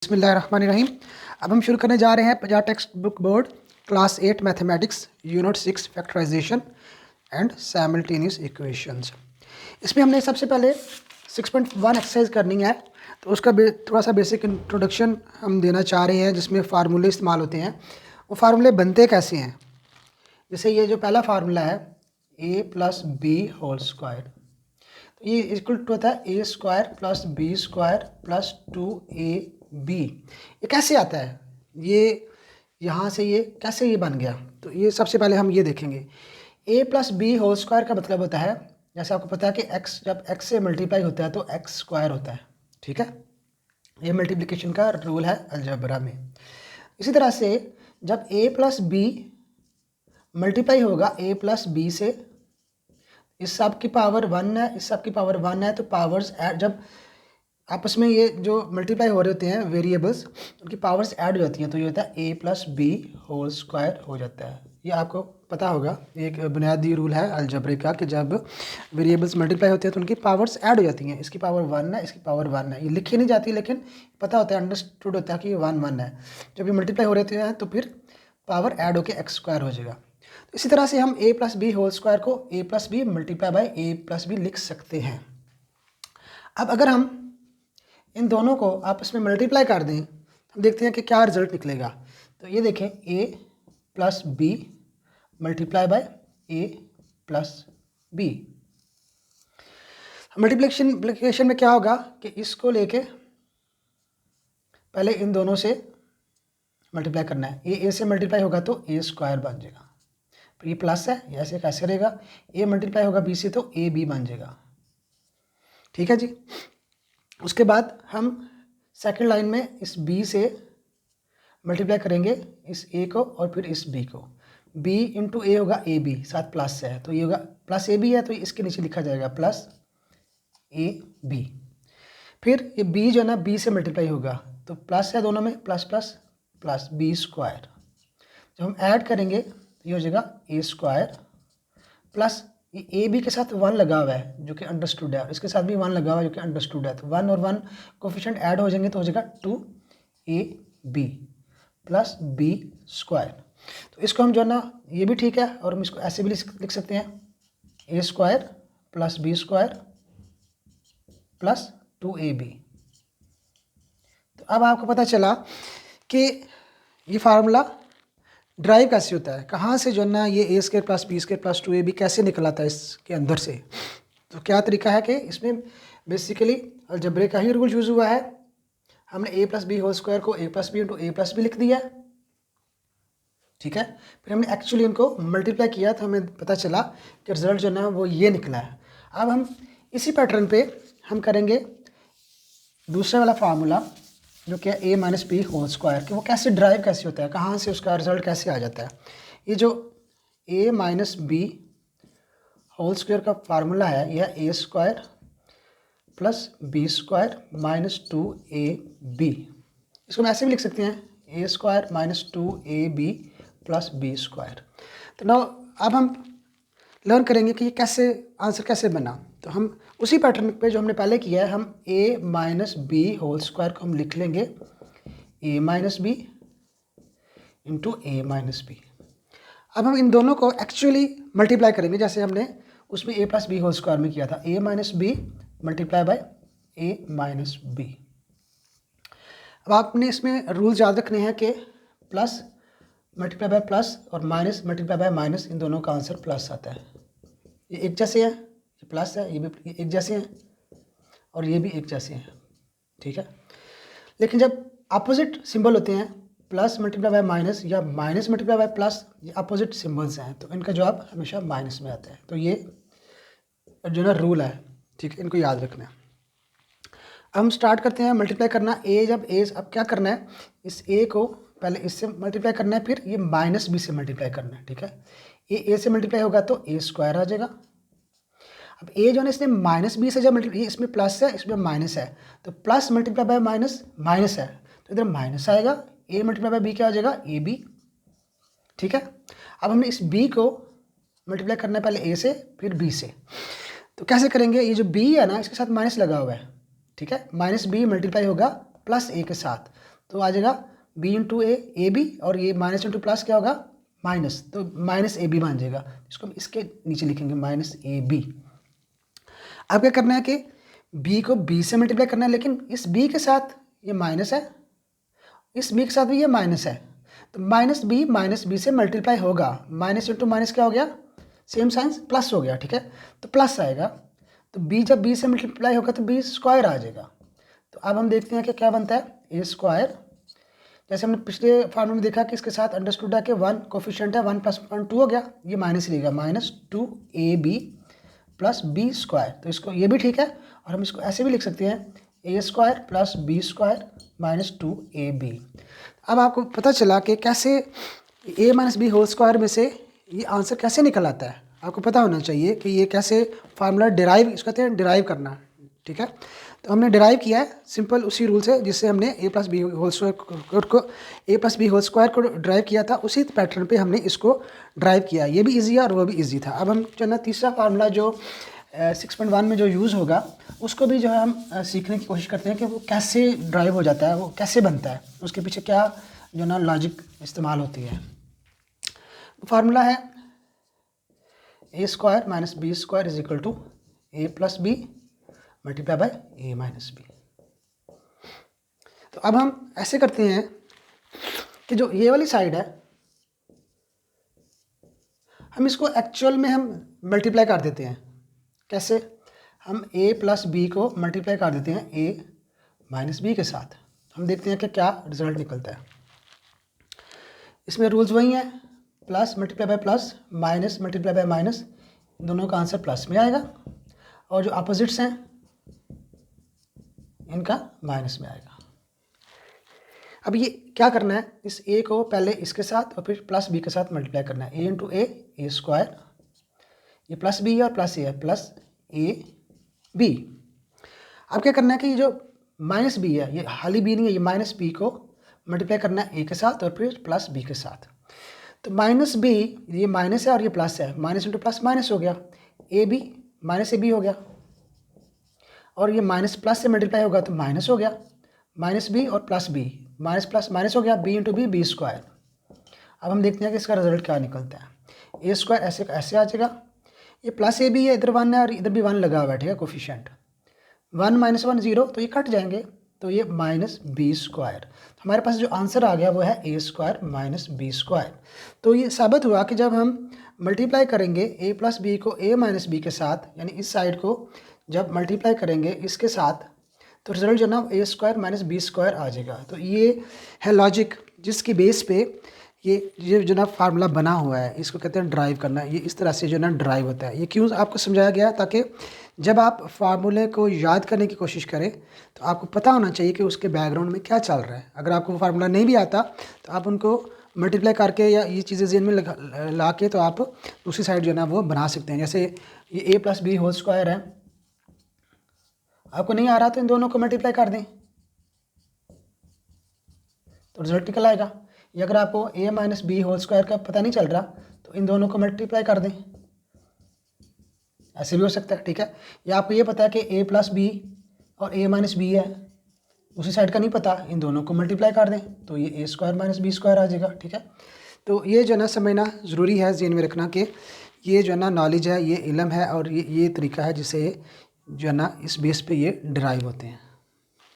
बिस्मिल्लाहिर्रहमानिर्रहीम। अब हम शुरू करने जा रहे हैं Punjab text book board class 8 mathematics unit 6 factorization and simultaneous equations. इसमें हमने सबसे पहले 6.1 एक्सरसाइज करनी है, तो उसका थोड़ा सा बेसिक इंट्रोडक्शन हम देना चाह रहे हैं, जिसमें फार्मूले इस्तेमाल होते हैं। वो फार्मूले बनते कैसे हैं? जैसे ये जो पहला फार्मूला है a plus B whole square, तो ये इक्वल टू होता है A square plus B square plus 2ab। ये कैसे आता है? ये यहाँ से ये कैसे ये बन गया? तो ये सबसे पहले हम ये देखेंगे। a plus B whole square का मतलब होता है, जैसे आपको पता है कि x जब x से मल्टीप्लाई होता है तो x स्क्वायर होता है। ठीक है, ये मल्टीप्लिकेशन का रूल है अलजेब्रा में। इसी तरह से जब a प्लस बी मल्टीप्लाई होगा a प्लस बी से, इस सब की पावर 1 है, इस सब की पावर 1 है, तो पावर्स ऐड जब आपस में ये जो मल्टीप्लाई हो रहे होते हैं वेरिएबल्स, उनकी पावर्स ऐड हो जाती हैं, तो ये होता है a plus B whole square हो जाता है। ये आपको पता होगा, एक बुनियादी रूल है अलजेब्रा का कि जब वेरिएबल्स मल्टीप्लाई होते हैं तो उनकी पावर्स ऐड हो जाती हैं। इसकी पावर 1 है, इसकी पावर 1 है, ये लिखी नहीं जाती लेकिन पता होता है, अंडरस्टूड होता है कि ये 1 है। जब ये मल्टीप्लाई हो रहे हैं तो फिर पावर ऐड होकर एक्स स्क्वायर हो जाएगा। तो इसी तरह से हम a plus B whole square को a plus B multiply by a plus B लिख सकते हैं। अब अगर हम इन दोनों को आपस में मल्टीप्लाई कर दें, हम देखते हैं कि क्या रिजल्ट निकलेगा। तो ये देखें, a plus B multiply by a plus B. Multiplication में क्या होगा कि इसको लेके पहले इन दोनों से मल्टीप्लाई करना है। a से मल्टीप्लाई होगा तो a स्क्वायर बन जाएगा, फिर ये प्लस है, ये ऐसे कैसे रहेगा, a मल्टीप्लाई होगा b से तो a b बन जाएगा। ठीक है जी। उसके बाद हम सेकंड लाइन में इस b से मल्टीप्लाई करेंगे इस a को और फिर इस b को। b इंटू ए होगा ए बी, साथ प्लस है तो ये होगा प्लस ए बी है, तो इसके नीचे लिखा जाएगा प्लस ए बी। फिर ये b जो है ना b से मल्टीप्लाई होगा तो प्लस है दोनों में, plus plus plus B square. जब हम ऐड करेंगे तो ये हो जाएगा ए स्क्वायर प्लस ये ए बी के साथ 1 लगा हुआ है जो कि अंडरस्टूड है, और इसके साथ भी 1 लगा हुआ है जो कि अंडरस्टूड है, तो 1 और 1 कोफिशिएंट ऐड हो जाएंगे तो हो जाएगा 2ab प्लस बी स्क्वायर। तो इसको हम जो है ना, ये भी ठीक है और हम इसको ऐसे भी लिख सकते हैं, A square plus B square plus 2ab। तो अब आपको पता चला कि ये फार्मूला ड्राइव कैसे होता है, कहाँ से जो है ना ये A square plus B square plus 2ab कैसे निकल आता है इसके अंदर से। तो क्या तरीका है कि इसमें बेसिकली अलजेब्रा का ही रूल यूज़ हुआ है। हमने a plus B whole square को a plus B into A plus B लिख दिया। ठीक है, फिर हमने एक्चुअली इनको मल्टीप्लाई किया तो हमें पता चला कि रिजल्ट जो है ना वो ये निकला है। अब हम इसी पैटर्न पे हम करेंगे दूसरा वाला फार्मूला जो कि a minus B whole square, कि वो कैसे ड्राइव कैसे होता है, कहाँ से उसका रिजल्ट कैसे आ जाता है। ये जो a minus B whole square का फार्मूला है यह a square plus B square minus 2ab। इसको हम ऐसे भी लिख सकते हैं, a square minus 2ab plus B square. तो नाउ अब हम लर्न करेंगे कि ये कैसे आंसर कैसे बना। तो हम उसी पैटर्न पे जो हमने पहले किया है, हम a minus B whole square को हम लिख लेंगे a minus B into A minus B. अब हम इन दोनों को एक्चुअली मल्टीप्लाई करेंगे जैसे हमने उसमें a plus B whole square में किया था, a minus B multiply by a minus B. अब आपने इसमें रूल्स याद रखने हैं कि प्लस मल्टीप्लाई बाय प्लस और माइनस मल्टीप्लाई बाय माइनस, इन दोनों का आंसर प्लस आता है। ये एक जैसे हैं, ये प्लस है, ये भी एक जैसे हैं और ये भी एक जैसे हैं। ठीक है, लेकिन जब अपोजिट सिंबल होते हैं, प्लस मल्टीप्लाई बाय माइनस या माइनस मल्टीप्लाई बाय प्लस, ये अपोजिट सिंबल्स हैं, तो इनका जवाब हमेशा माइनस में आता है। तो ये जो ना रूल है, ठीक है, इनको याद रखना है। अब हम स्टार्ट करते हैं मल्टीप्लाई करना a। जब a, अब क्या करना है, इस a को पहले इससे मल्टीप्लाई करना है, फिर ये माइनस बी से मल्टीप्लाई करना है। ठीक है, ये a से मल्टीप्लाई होगा तो a स्क्वायर आ जाएगा। अब a जो है इसने माइनस बी से जब मल्टीप्लाई, इसमें प्लस है इसमें माइनस है, तो plus multiply by minus minus है, तो इधर माइनस आएगा, a मल्टीप्लाई बाय बी क्या आ जाएगा ए बी। ठीक है, अब हमने इस b को मल्टीप्लाई करना है पहले a से फिर b से। तो कैसे करेंगे, ये जो b है ना इसके साथ माइनस लगा हुआ है। ठीक है, माइनस बी मल्टीप्लाई होगा प्लस a के साथ, तो आ जाएगा बी इंटू ए बी, और ये माइनस इंटू प्लस क्या होगा माइनस, तो माइनस ए बी बन जाएगा। इसको हम इसके नीचे लिखेंगे माइनस ए बी। अब क्या करना है कि b को b से मल्टीप्लाई करना है, लेकिन इस b के साथ ये माइनस है, इस b के साथ भी ये माइनस है, तो माइनस बी से मल्टीप्लाई होगा। माइनस इंटू माइनस क्या हो गया, सेम साइंस प्लस हो गया, ठीक है, तो प्लस आएगा। तो b जब b से मल्टीप्लाई होगा तो b स्क्वायर आ जाएगा। तो अब हम देखते हैं कि क्या बनता है ए स्क्वायर। जैसे हमने पिछले फॉर्मूले में देखा कि इसके साथ अंडरस्टूड है कि 1 कोफिशिएंट है, 1 + 1 2 हो गया, ये माइनस ही रहेगा, -2ab + b स्क्वायर। तो इसको ये भी ठीक है, और हम इसको ऐसे भी लिख सकते हैं a square + b square -2ab। अब आपको पता चला कि कैसे a - b होल स्क्वायर में से ये आंसर कैसे निकल आता है। आपको पता होना चाहिए कि ये कैसे फार्मूला डिराइव, इसको कहते हैं डिराइव करना, ठीक है। तो हमने डिराइव किया है सिंपल उसी रूल से जिससे हमने a + b होल स्क्वायर को ड्राइव किया था, उसी पैटर्न पे हमने इसको ड्राइव किया। ये भी इजी है और वो भी इजी था। अब हम जो ना तीसरा फार्मूला जो 6.1 में जो यूज़ होगा उसको भी जो है हम सीखने की कोशिश करते हैं कि वो कैसे ड्राइव हो जाता है, वो कैसे बनता है, उसके पीछे क्या जो ना लॉजिक इस्तेमाल होती है। फार्मूला है a square - b square = a + b × a - b। तो अब हम ऐसे करते हैं कि जो ये वाली साइड है हम इसको एक्चुअल में हम मल्टीप्लाई कर देते हैं। कैसे, हम a + b को मल्टीप्लाई कर देते हैं a - b के साथ। हम देखते हैं कि क्या रिजल्ट निकलता है। इसमें रूल्स वही हैं, plus multiply by plus, minus multiply by minus, दोनों का आंसर प्लस में आएगा, और जो अपोजिट्स हैं इनका माइनस में आएगा। अब ये क्या करना है, इस a को पहले इसके साथ और फिर प्लस b के साथ मल्टीप्लाई करना है। a × a स्क्वायर, ये प्लस b और प्लस a है, प्लस ab। अब क्या करना है कि ये जो माइनस b है, ये खाली b नहीं है, ये माइनस b को मल्टीप्लाई करना है a के साथ और फिर प्लस b के साथ। तो माइनस b, ये माइनस है और ये प्लस है, माइनस इंटू प्लस माइनस हो गया, ab -ab हो गया, और ये माइनस प्लस से मल्टीप्लाई होगा तो माइनस हो गया, -b और +b, माइनस प्लस माइनस हो गया, b × b स्क्वायर। अब हम देखते हैं कि इसका रिजल्ट क्या निकलता है। a स्क्वायर ऐसे का ऐसे आ जाएगा, ये प्लस ab है, इधर 1 है और इधर भी 1 लगा हुआ है, ठीक है, कोफिशिएंट 1 - 1 0, तो ये कट जाएंगे, तो ये -b स्क्वायर। हमारे पास जो आंसर आ गया वो है a स्क्वायर - b स्क्वायर। तो ये साबित हुआ कि जब हम मल्टीप्लाई करेंगे a + b को a - b के साथ, यानी इस साइड को जब मल्टीप्लाई करेंगे इसके साथ, तो रिजल्ट जो ना a स्क्वायर - b स्क्वायर आ जाएगा। तो ये है लॉजिक जिसकी बेस पे ये जो ना फार्मूला बना हुआ है, इसको कहते हैं ड्राइव करना। ये इस तरह से जो ना ड्राइव होता है। ये क्यों आपको समझाया गया, ताकि जब आप फार्मूले को याद करने की कोशिश करें तो आपको पता होना चाहिए कि उसके बैकग्राउंड में क्या चल रहा है। अगर आपको फार्मूला नहीं भी आता तो आप उनको मल्टीप्लाई करके या ये चीज़ें ज़हन में ला के तो आप दूसरी साइड जो है ना वो बना सकते हैं। जैसे ये a + b होल स्क्वायर है, आपको नहीं आ रहा तो इन दोनों को मल्टीप्लाई कर दें तो रिजल्ट निकल आएगा। या अगर आपको a - b होल स्क्वायर का पता नहीं चल रहा तो इन दोनों को मल्टीप्लाई कर दें, ऐसे भी हो सकता है, ठीक है। या आपको ये पता है कि a + b और a - b है, उसी साइड का नहीं पता, इन दोनों को मल्टीप्लाई कर दें तो ये a स्क्वायर - b स्क्वायर आ जाएगा, ठीक है। तो ये जो है ना समझना ज़रूरी है, ज़हन में रखना कि ये जो है ना नॉलेज है, ये इल्म है, और ये तरीका है जिससे जो है ना इस बेस पे ये डिराइव होते हैं।